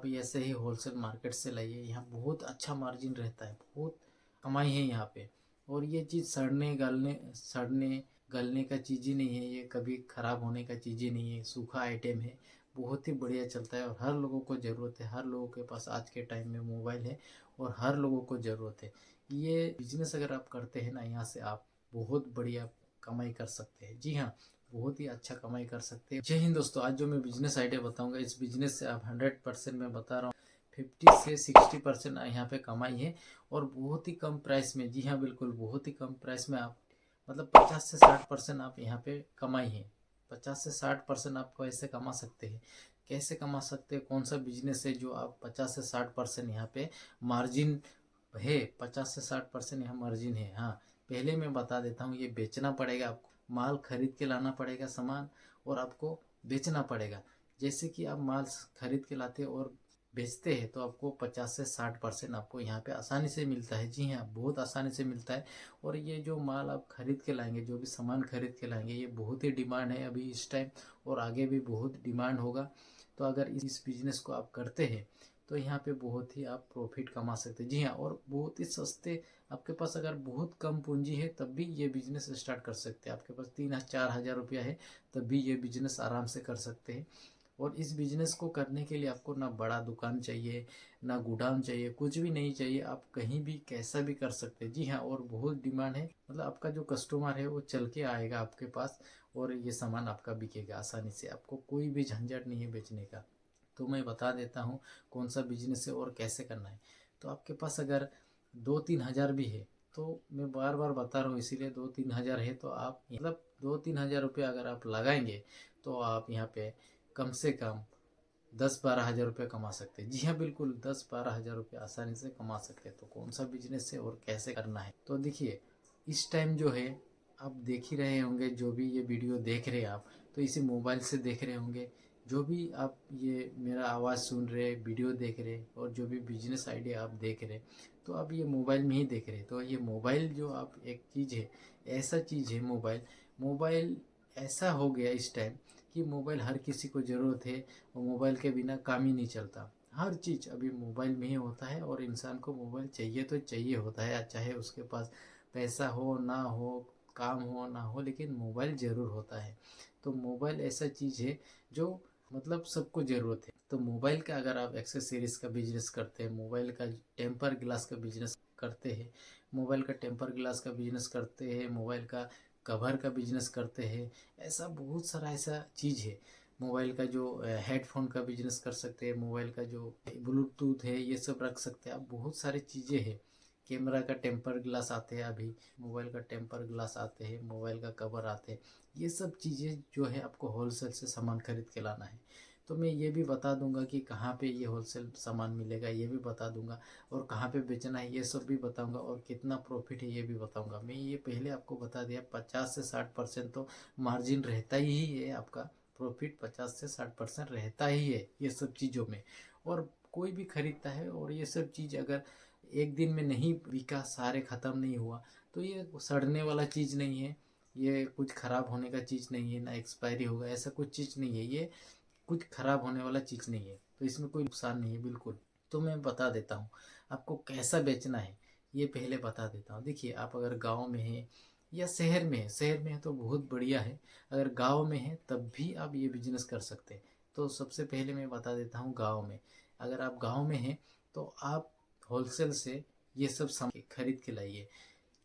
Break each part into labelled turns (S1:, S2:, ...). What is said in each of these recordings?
S1: आप ऐसे ही wholesale market से लाइए, यहाँ बहुत अच्छा मार्जिन रहता है, बहुत कमाई है यहाँ पे। और ये चीज़ सड़ने गलने का चीज़ ही नहीं है, ये कभी ख़राब होने का चीज़ ही नहीं है, सूखा आइटम है, बहुत ही बढ़िया चलता है। और हर लोगों को ज़रूरत है, हर लोगों के पास आज के टाइम में मोबाइल है और हर लोगों को ज़रूरत है। ये बिजनेस अगर आप करते हैं ना, यहाँ से आप बहुत बढ़िया कमाई कर सकते हैं। जी हाँ, बहुत ही अच्छा कमाई कर सकते हैं। जय हिंद दोस्तों, आज जो मैं बिजनेस आइडिया बताऊंगा, इस बिजनेस से आप 100% मैं बता रहा हूँ 50 से 60% यहाँ पे कमाई है। और बहुत ही कम प्राइस में, जी हाँ बिल्कुल बहुत ही कम प्राइस में आप मतलब 50 से 60% आप यहाँ पे कमाई है। 50 से 60% आप कैसे कमा सकते हैं, कैसे कमा सकते हैं, कौन सा बिजनेस है जो आप 50 से 60% यहाँ पे मार्जिन है। 50 से 60% यहाँ मार्जिन है। हाँ, पहले मैं बता देता हूँ, ये बेचना पड़ेगा आपको, माल खरीद के लाना पड़ेगा सामान, और आपको बेचना पड़ेगा। जैसे कि आप माल खरीद के लाते और बेचते हैं तो आपको 50 से 60% आपको यहाँ पे आसानी से मिलता है। जी हाँ, बहुत आसानी से मिलता है। और ये जो माल आप खरीद के लाएंगे, जो भी सामान खरीद के लाएंगे, ये बहुत ही डिमांड है अभी इस टाइम, और आगे भी बहुत डिमांड होगा। तो अगर इस बिजनेस को आप करते हैं तो यहाँ पे बहुत ही आप प्रॉफिट कमा सकते हैं। जी हाँ, और बहुत ही सस्ते, आपके पास अगर बहुत कम पूंजी है तब भी ये बिजनेस स्टार्ट कर सकते हैं। आपके पास 3-4 हज़ार रुपया है तब भी ये बिजनेस आराम से कर सकते हैं। और इस बिजनेस को करने के लिए आपको ना बड़ा दुकान चाहिए, ना गोडाउन चाहिए, कुछ भी नहीं चाहिए, आप कहीं भी कैसा भी कर सकते हैं। जी हाँ, और बहुत डिमांड है, मतलब आपका जो कस्टमर है वो चल के आएगा आपके पास, और ये सामान आपका बिकेगा आसानी से, आपको कोई भी झंझट नहीं है बेचने का। तो मैं बता देता हूँ कौन सा बिजनेस है और कैसे करना है। तो आपके पास अगर 2-3 हज़ार भी है, तो मैं बार बार बता रहा हूँ इसीलिए, 2-3 हज़ार है तो आप मतलब 2-3 हज़ार रुपये अगर आप लगाएंगे तो आप यहाँ पे कम से कम 10-12 हज़ार रुपये कमा सकते हैं। जी हाँ बिल्कुल, 10-12 हज़ार रुपये आसानी से कमा सकते हैं। तो कौन सा बिजनेस है और कैसे करना है, तो देखिए, इस टाइम जो है आप देख ही रहे होंगे, जो भी ये वीडियो देख रहे हैं आप, तो इसे मोबाइल से देख रहे होंगे। जो भी आप ये मेरा आवाज़ सुन रहे, वीडियो देख रहे, और जो भी बिजनेस आइडिया आप देख रहे, तो आप ये मोबाइल में ही देख रहे। तो ये मोबाइल जो आप एक चीज़ है, ऐसा चीज़ है मोबाइल, मोबाइल ऐसा हो गया इस टाइम कि मोबाइल हर किसी को ज़रूरत है, और मोबाइल के बिना काम ही नहीं चलता। हर चीज़ अभी मोबाइल में ही होता है, और इंसान को मोबाइल चाहिए तो चाहिए होता है, चाहे उसके पास पैसा हो ना हो, काम हो ना हो, लेकिन मोबाइल ज़रूर होता है। तो मोबाइल ऐसा चीज़ है जो मतलब सबको ज़रूरत है। तो मोबाइल का अगर आप एक्सेसरीज का बिजनेस करते हैं, मोबाइल का टेम्पर ग्लास का बिजनेस करते हैं, मोबाइल का टेम्पर ग्लास का बिजनेस करते हैं, मोबाइल का कवर का बिजनेस करते हैं, ऐसा बहुत सारा ऐसा चीज़ है। मोबाइल का जो हेडफोन का बिजनेस कर सकते हैं, मोबाइल का जो ब्लूटूथ है ये सब रख सकते हैं आप, बहुत सारी चीज़ें हैं। कैमरा का टेम्पर ग्लास आते हैं अभी, मोबाइल का टेम्पर ग्लास आते हैं, मोबाइल का कवर आते हैं। ये सब चीज़ें जो है आपको होलसेल से सामान खरीद के लाना है। तो मैं ये भी बता दूंगा कि कहाँ पे ये होलसेल सामान मिलेगा, ये भी बता दूंगा, और कहाँ पे बेचना है ये सब भी बताऊंगा, और कितना प्रॉफिट है ये भी बताऊंगा। मैं ये पहले आपको बता दिया, 50 से 60% तो मार्जिन रहता ही है आपका, प्रॉफिट 50 से 60% रहता ही है ये सब चीज़ों में। और कोई भी खरीदता है, और ये सब चीज़ अगर एक दिन में नहीं बिका, सारे ख़त्म नहीं हुआ, तो ये सड़ने वाला चीज़ नहीं है, ये कुछ ख़राब होने का चीज़ नहीं है, ना एक्सपायरी होगा, ऐसा कुछ चीज़ नहीं है, ये कुछ ख़राब होने वाला चीज़ नहीं है, तो इसमें कोई नुकसान नहीं है बिल्कुल। तो मैं बता देता हूँ आपको कैसा बेचना है, ये पहले बता देता हूँ। देखिए, आप अगर गांव में हैं या शहर में है, शहर में है तो बहुत बढ़िया है, अगर गांव में है तब भी आप ये बिजनेस कर सकते हैं। तो सबसे पहले मैं बता देता हूँ, गांव में अगर आप गांव में हैं तो आप होलसेल से ये सब सामान खरीद के लाइए।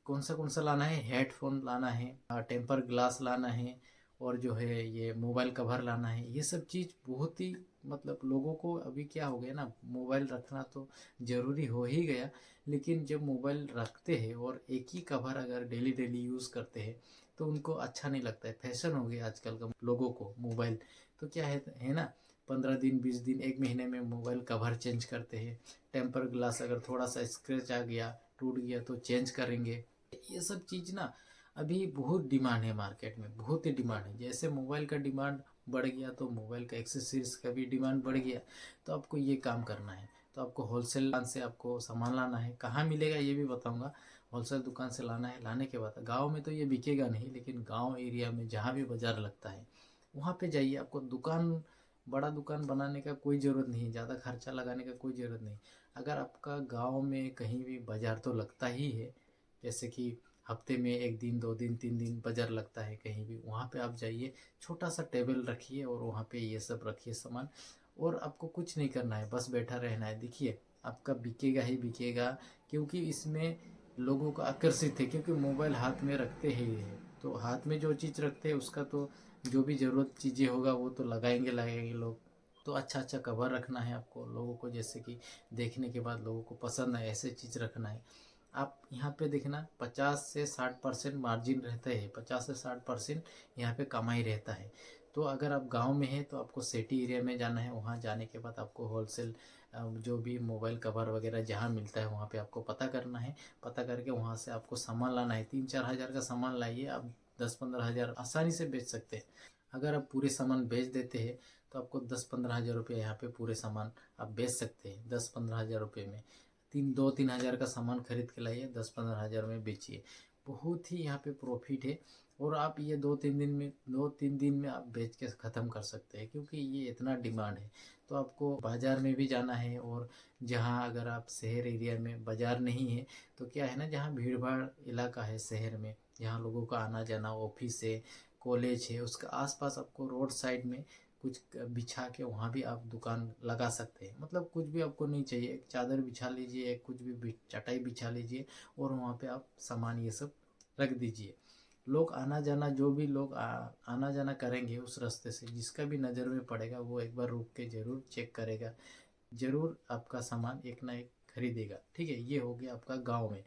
S1: कौन सा लाना है, हेडफोन लाना है, टेम्पर ग्लास लाना है, और जो है ये मोबाइल कवर लाना है। ये सब चीज़ बहुत ही मतलब लोगों को अभी क्या हो गया ना, मोबाइल रखना तो ज़रूरी हो ही गया। लेकिन जब मोबाइल रखते हैं और एक ही कवर अगर डेली डेली यूज़ करते हैं तो उनको अच्छा नहीं लगता है, फैशन हो गया आजकल का लोगों को मोबाइल। तो क्या है ना, 15 दिन 20 दिन 1 महीने में मोबाइल कवर चेंज करते हैं। टेम्पर ग्लास अगर थोड़ा सा स्क्रैच आ गया, टूट गया, तो चेंज करेंगे। ये सब चीज़ ना अभी बहुत डिमांड है मार्केट में, बहुत ही डिमांड है। जैसे मोबाइल का डिमांड बढ़ गया तो मोबाइल का एक्सेसरीज का भी डिमांड बढ़ गया। तो आपको ये काम करना है, तो आपको होलसेल दुकान से आपको सामान लाना है। कहाँ मिलेगा ये भी बताऊंगा, होलसेल दुकान से लाना है। लाने के बाद गांव में तो ये बिकेगा नहीं, लेकिन गांव एरिया में जहाँ भी बाज़ार लगता है वहाँ पे जाइए, आपको दुकान बड़ा दुकान बनाने का कोई ज़रूरत नहीं है, ज़्यादा खर्चा लगाने का कोई ज़रूरत नहीं। अगर आपका गांव में कहीं भी बाज़ार तो लगता ही है, जैसे कि हफ्ते में 1 दिन 2 दिन 3 दिन बाज़ार लगता है कहीं भी, वहाँ पे आप जाइए, छोटा सा टेबल रखिए और वहाँ पे ये सब रखिए सामान, और आपको कुछ नहीं करना है, बस बैठा रहना है। देखिए आपका बिकेगा ही बिकेगा, क्योंकि इसमें लोगों को आकर्षित है, क्योंकि मोबाइल हाथ में रखते ही है, तो हाथ में जो चीज़ रखते हैं उसका तो जो भी ज़रूरत चीज़ें होगा वो तो लगाएंगे लगाएंगे लोग। तो अच्छा अच्छा कवर रखना है आपको लोगों को, जैसे कि देखने के बाद लोगों को पसंद आए ऐसे चीज़ रखना है। आप यहाँ पे देखना 50 से 60% मार्जिन रहता है, 50 से 60% यहाँ पे कमाई रहता है। तो अगर आप गांव में हैं तो आपको सिटी एरिया में जाना है, वहाँ जाने के बाद आपको होलसेल जो भी मोबाइल कवर वगैरह जहाँ मिलता है वहाँ पे आपको पता करना है। पता करके वहाँ से आपको सामान लाना है, 3-4 हज़ार का सामान लाइए, आप 10-15 हज़ार आसानी से बेच सकते हैं। अगर आप पूरे सामान बेच देते हैं तो आपको 10-15 हज़ार रुपये यहाँ पे पूरे सामान आप बेच सकते हैं, 10-15 हज़ार रुपये में। 2-3 हज़ार का सामान खरीद के लाइए, 10-15 हज़ार में बेचिए, बहुत ही यहाँ पे प्रॉफिट है। और आप ये 2-3 दिन में आप बेच के ख़त्म कर सकते हैं, क्योंकि ये इतना डिमांड है। तो आपको बाज़ार में भी जाना है, और जहाँ अगर आप शहर एरिया में बाज़ार नहीं है तो क्या है ना, जहाँ भीड़ भाड़ इलाका है शहर में, जहाँ लोगों का आना जाना, ऑफिस है, कॉलेज है, उसका आसपास आपको रोड साइड में कुछ बिछा के वहाँ भी आप दुकान लगा सकते हैं। मतलब कुछ भी आपको नहीं चाहिए, एक चादर बिछा लीजिए, एक कुछ भी चटाई बिछा लीजिए, और वहाँ पे आप सामान ये सब रख दीजिए। लोग आना जाना, जो भी लोग आना जाना करेंगे उस रास्ते से, जिसका भी नज़र में पड़ेगा वो एक बार रुक के ज़रूर चेक करेगा, ज़रूर आपका सामान एक ना एक खरीदेगा। ठीक है, ये हो गया आपका गांव में।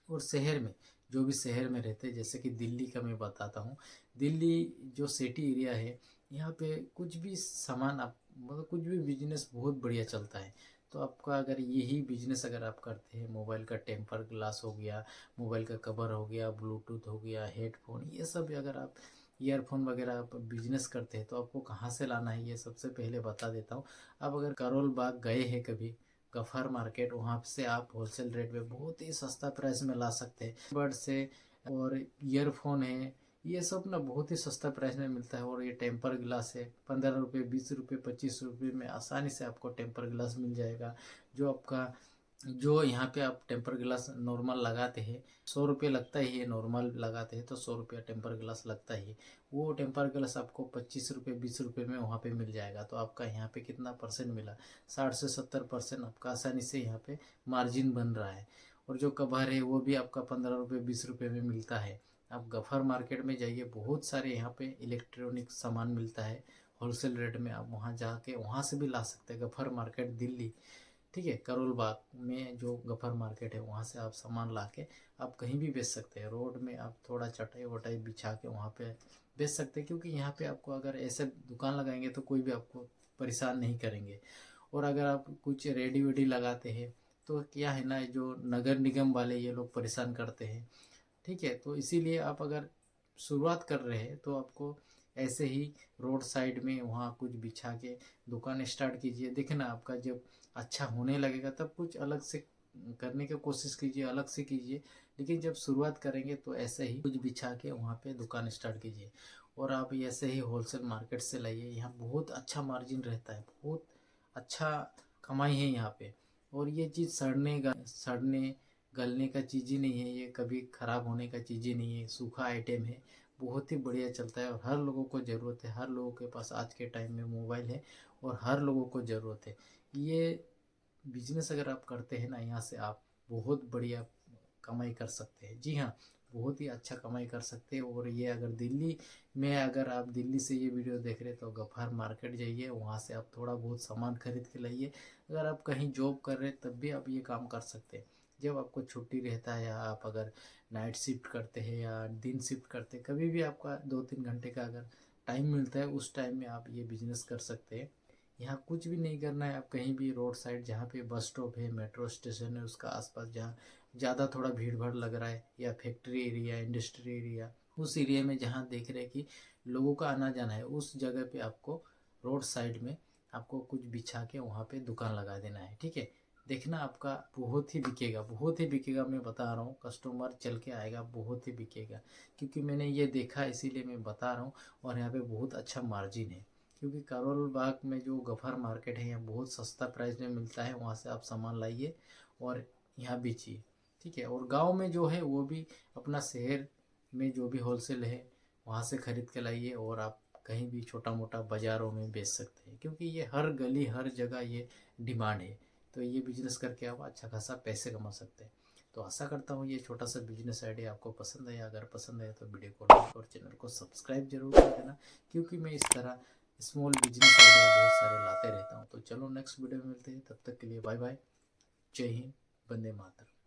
S1: और शहर में, जो भी शहर में रहते हैं, जैसे कि दिल्ली का मैं बताता हूँ। दिल्ली जो सिटी एरिया है, यहाँ पे कुछ भी सामान आप, मतलब कुछ भी बिजनेस बहुत बढ़िया चलता है। तो आपका अगर यही बिजनेस अगर आप करते हैं, मोबाइल का टेम्पर ग्लास हो गया, मोबाइल का कवर हो गया, ब्लूटूथ हो गया, हेडफोन, ये सब अगर आप ईयरफोन वगैरह आप बिजनेस करते हैं, तो आपको कहाँ से लाना है ये सबसे पहले बता देता हूँ। आप अगर करोल बाग गए हैं कभी, गफर मार्केट, वहाँ से आप होलसेल रेट में बहुत ही सस्ता प्राइस में ला सकते हैं। बड से और ईयरफोन है, ये सब ना बहुत ही सस्ता प्राइस में मिलता है। और ये टेम्पर ग्लास है, 15 रुपये, 20 रुपये, 25 रुपये में आसानी से आपको टेम्पर ग्लास मिल जाएगा। जो आपका, जो यहाँ पे आप टेम्पर ग्लास नॉर्मल लगाते हैं, 100 रुपये लगता ही है, नॉर्मल लगाते हैं तो 100 रुपया टेम्पर ग्लास लगता ही है। वो टेम्पर ग्लास आपको 25 रुपये, 20 रुपये में वहाँ पे मिल जाएगा। तो आपका यहाँ पे कितना परसेंट मिला, 60 से 70% आपका आसानी से यहाँ पे मार्जिन बन रहा है। और जो कवर है वो भी आपका 15 रुपये, 20 रुपये में मिलता है। आप गफर मार्केट में जाइए, बहुत सारे यहाँ पे इलेक्ट्रॉनिक सामान मिलता है होलसेल रेट में, आप वहाँ जाके वहाँ से भी ला सकते हैं। गफर मार्केट दिल्ली, ठीक है, करोल बाग में जो गफर मार्केट है, वहाँ से आप सामान ला के आप कहीं भी बेच सकते हैं। रोड में आप थोड़ा चटाई वटाई बिछा के वहाँ पे बेच सकते हैं, क्योंकि यहाँ पे आपको अगर ऐसे दुकान लगाएंगे तो कोई भी आपको परेशान नहीं करेंगे। और अगर आप कुछ रेडी वेडी लगाते हैं तो क्या है ना, जो नगर निगम वाले ये लोग परेशान करते हैं। ठीक है, तो इसीलिए आप अगर शुरुआत कर रहे हैं तो आपको ऐसे ही रोड साइड में वहाँ कुछ बिछा के दुकान स्टार्ट कीजिए। देखना आपका जब अच्छा होने लगेगा तब कुछ अलग से करने की कोशिश कीजिए, अलग से कीजिए। लेकिन जब शुरुआत करेंगे तो ऐसे ही कुछ बिछा के वहाँ पे दुकान स्टार्ट कीजिए। और आप ऐसे ही होलसेल मार्केट से लाइए, यहाँ बहुत अच्छा मार्जिन रहता है, बहुत अच्छा कमाई है यहाँ पे। और ये चीज़ सड़ने गलने का चीज़ ही नहीं है, ये कभी ख़राब होने का चीज़ ही नहीं है, सूखा आइटम है, बहुत ही बढ़िया चलता है। और हर लोगों को ज़रूरत है, हर लोगों के पास आज के टाइम में मोबाइल है, और हर लोगों को ज़रूरत है। ये बिजनेस अगर आप करते हैं ना, यहाँ से आप बहुत बढ़िया कमाई कर सकते हैं। जी हाँ, बहुत ही अच्छा कमाई कर सकते हैं। और ये अगर दिल्ली में, अगर आप दिल्ली से ये वीडियो देख रहे हैं तो गफार मार्केट जाइए, वहाँ से आप थोड़ा बहुत सामान खरीद के लाइए। अगर आप कहीं जॉब कर रहे हैं तब भी आप ये काम कर सकते हैं। जब आपको छुट्टी रहता है, या आप अगर नाइट शिफ्ट करते हैं या दिन शिफ्ट करते हैं, कभी भी आपका 2-3 घंटे का अगर टाइम मिलता है, उस टाइम में आप ये बिजनेस कर सकते हैं। यहाँ कुछ भी नहीं करना है, आप कहीं भी रोड साइड जहाँ पे बस स्टॉप है, मेट्रो स्टेशन है, उसका आसपास जहाँ ज़्यादा थोड़ा भीड़ भाड़ लग रहा है, या फैक्ट्री एरिया, इंडस्ट्री एरिया, उस एरिया में जहाँ देख रहे हैं कि लोगों का आना जाना है, उस जगह पे आपको रोड साइड में आपको कुछ बिछा के वहाँ पे दुकान लगा देना है। ठीक है, देखना आपका बहुत ही बिकेगा, बहुत ही बिकेगा, मैं बता रहा हूँ, कस्टमर चल के आएगा, बहुत ही बिकेगा, क्योंकि मैंने ये देखा इसीलिए मैं बता रहा हूँ। और यहाँ पे बहुत अच्छा मार्जिन है। क्योंकि करोल बाग में जो गफर मार्केट है यहाँ बहुत सस्ता प्राइस में मिलता है, वहाँ से आप सामान लाइए और यहाँ बेचिए, ठीक है। और गांव में जो है वो भी अपना शहर में जो भी होलसेल है वहाँ से खरीद के लाइए, और आप कहीं भी छोटा मोटा बाज़ारों में बेच सकते हैं, क्योंकि ये हर गली हर जगह ये डिमांड है। तो ये बिजनेस करके आप अच्छा खासा पैसे कमा सकते हैं। तो आशा करता हूँ ये छोटा सा बिजनेस आइडिया आपको पसंद आया। अगर पसंद आया तो वीडियो को लाइक और चैनल को सब्सक्राइब जरूर कर देना, क्योंकि मैं इस तरह स्मॉल बिजनेस आइडिया बहुत सारे लाते रहता हूँ। तो चलो नेक्स्ट वीडियो में मिलते हैं, तब तक के लिए बाय बाय, जय हिंद, वंदे मातरम।